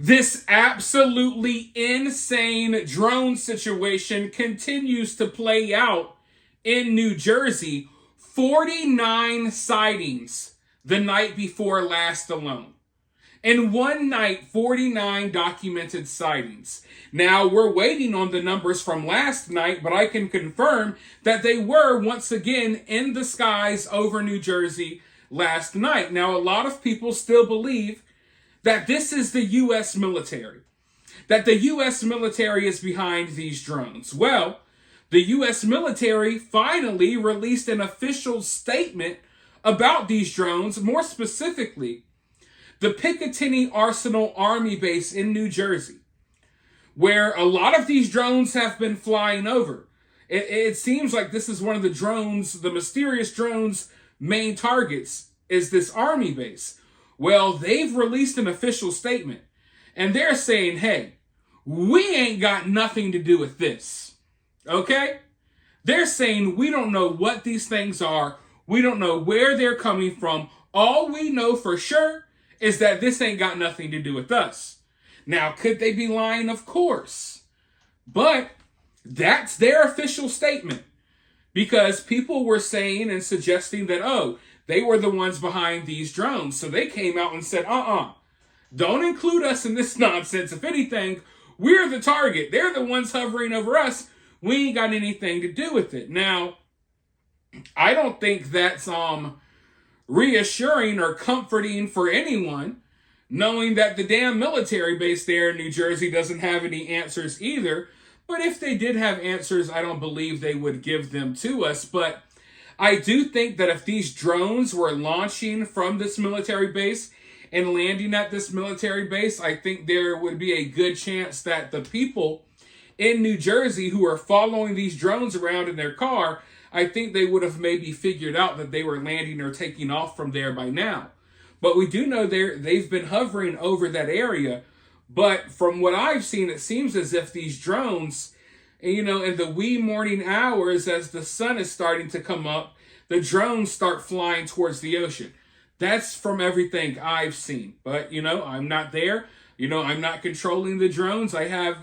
This absolutely insane drone situation continues to play out in New Jersey. 49 sightings the night before last alone. In one night, 49 documented sightings. Now, we're waiting on the numbers from last night, but I can confirm that they were once again in the skies over New Jersey last night. Now, a lot of people still believe that this is the U.S. military, that the U.S. military is behind these drones. Well, the U.S. military finally released an official statement about these drones, more specifically, the Picatinny Arsenal Army Base in New Jersey, where a lot of these drones have been flying over. It seems like this is one of the drones, the mysterious drones' main targets is this army base. Well, they've released an official statement, and they're saying, hey, we ain't got nothing to do with this, okay? They're saying we don't know what these things are. We don't know where they're coming from. All we know for sure is that this ain't got nothing to do with us. Now, could they be lying? Of course. But that's their official statement, because people were saying and suggesting that, oh, they were the ones behind these drones. So they came out and said, don't include us in this nonsense. If anything, we're the target. They're the ones hovering over us. We ain't got anything to do with it. Now, I don't think that's reassuring or comforting for anyone, knowing that the damn military base there in New Jersey doesn't have any answers either. But if they did have answers, I don't believe they would give them to us. But I do think that if these drones were launching from this military base and landing at this military base, I think there would be a good chance that the people in New Jersey who are following these drones around in their car, I think they would have maybe figured out that they were landing or taking off from there by now. But we do know they've been hovering over that area. But from what I've seen, it seems as if these drones, in the wee morning hours as the sun is starting to come up, the drones start flying towards the ocean. That's from everything I've seen. But, I'm not there. I'm not controlling the drones. I have,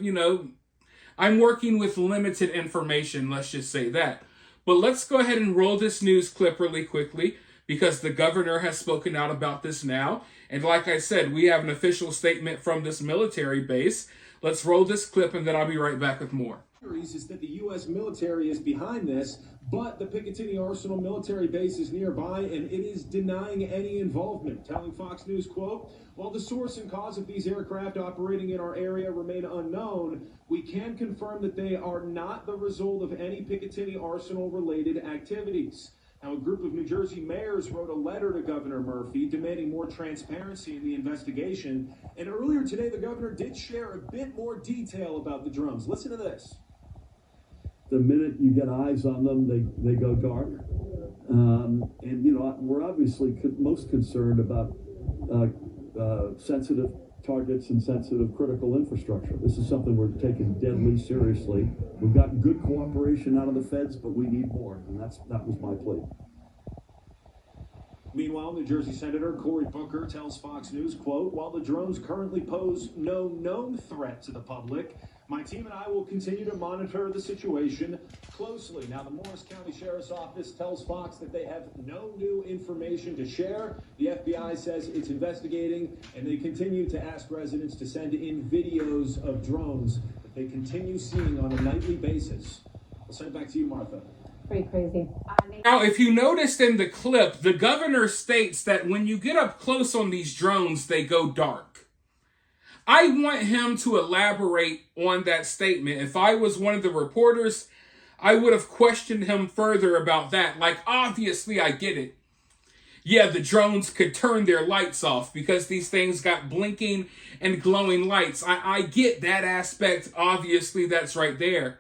I'm working with limited information, let's just say that. But let's go ahead and roll this news clip really quickly, because the governor has spoken out about this now. And like I said, we have an official statement from this military base. Let's roll this clip, and then I'll be right back with more. Is that the U.S. military is behind this, but the Picatinny Arsenal military base is nearby, and it is denying any involvement, telling Fox News, quote, while the source and cause of these aircraft operating in our area remain unknown, we can confirm that they are not the result of any Picatinny Arsenal-related activities. Now, a group of New Jersey mayors wrote a letter to Governor Murphy demanding more transparency in the investigation. And earlier today, the governor did share a bit more detail about the drones. Listen to this. The minute you get eyes on them, they go dark. We're obviously most concerned about sensitive targets and sensitive critical infrastructure. This is something we're taking deadly seriously. We've gotten good cooperation out of the feds, but we need more, and that was my plea. Meanwhile, New Jersey Senator Cory Booker tells Fox News, quote, while the drones currently pose no known threat to the public, my team and I will continue to monitor the situation closely. Now, the Morris County Sheriff's Office tells Fox that they have no new information to share. The FBI says it's investigating, and they continue to ask residents to send in videos of drones that they continue seeing on a nightly basis. I'll send it back to you, Martha. Pretty crazy. Now, if you noticed in the clip, the governor states that when you get up close on these drones, they go dark. I want him to elaborate on that statement. If I was one of the reporters, I would have questioned him further about that. Like, obviously, I get it. Yeah, the drones could turn their lights off because these things got blinking and glowing lights. I get that aspect. Obviously, that's right there.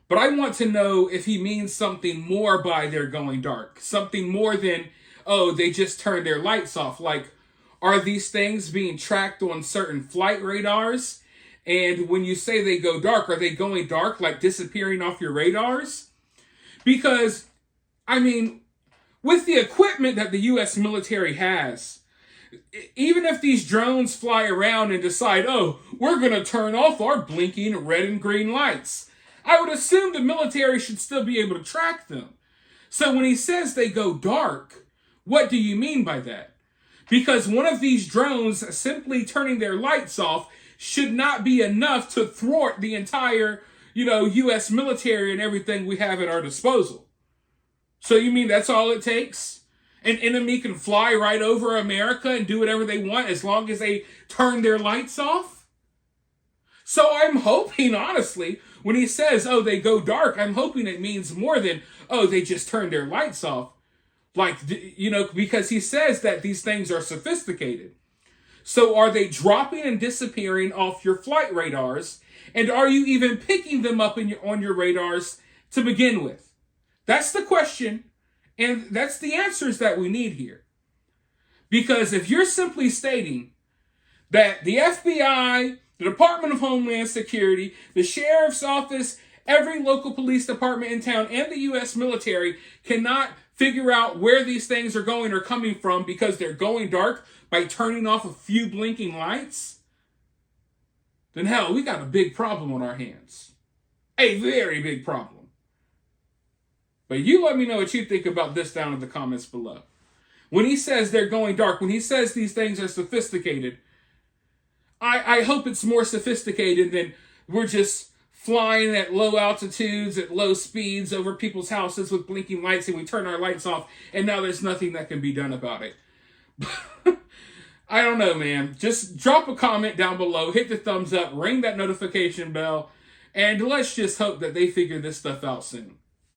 But I want to know if he means something more by they're going dark. Something more than, oh, they just turned their lights off. Like, are these things being tracked on certain flight radars? And when you say they go dark, are they going dark, like disappearing off your radars? Because, with the equipment that the U.S. military has, even if these drones fly around and decide, oh, we're going to turn off our blinking red and green lights, I would assume the military should still be able to track them. So when he says they go dark, what do you mean by that? Because one of these drones simply turning their lights off should not be enough to thwart the entire, U.S. military and everything we have at our disposal. So you mean that's all it takes? An enemy can fly right over America and do whatever they want as long as they turn their lights off? So I'm hoping, honestly, when he says, oh, they go dark, I'm hoping it means more than, oh, they just turn their lights off. Because he says that these things are sophisticated. So are they dropping and disappearing off your flight radars? And are you even picking them up on your radars to begin with? That's the question. And that's the answers that we need here. Because if you're simply stating that the FBI, the Department of Homeland Security, the Sheriff's Office, every local police department in town, and the U.S. military cannot figure out where these things are going or coming from because they're going dark by turning off a few blinking lights, then hell, we got a big problem on our hands. A very big problem. But you let me know what you think about this down in the comments below. When he says they're going dark, when he says these things are sophisticated, I hope it's more sophisticated than we're just flying at low altitudes, at low speeds over people's houses with blinking lights and we turn our lights off and now there's nothing that can be done about it. I don't know, man. Just drop a comment down below, hit the thumbs up, ring that notification bell, and let's just hope that they figure this stuff out soon.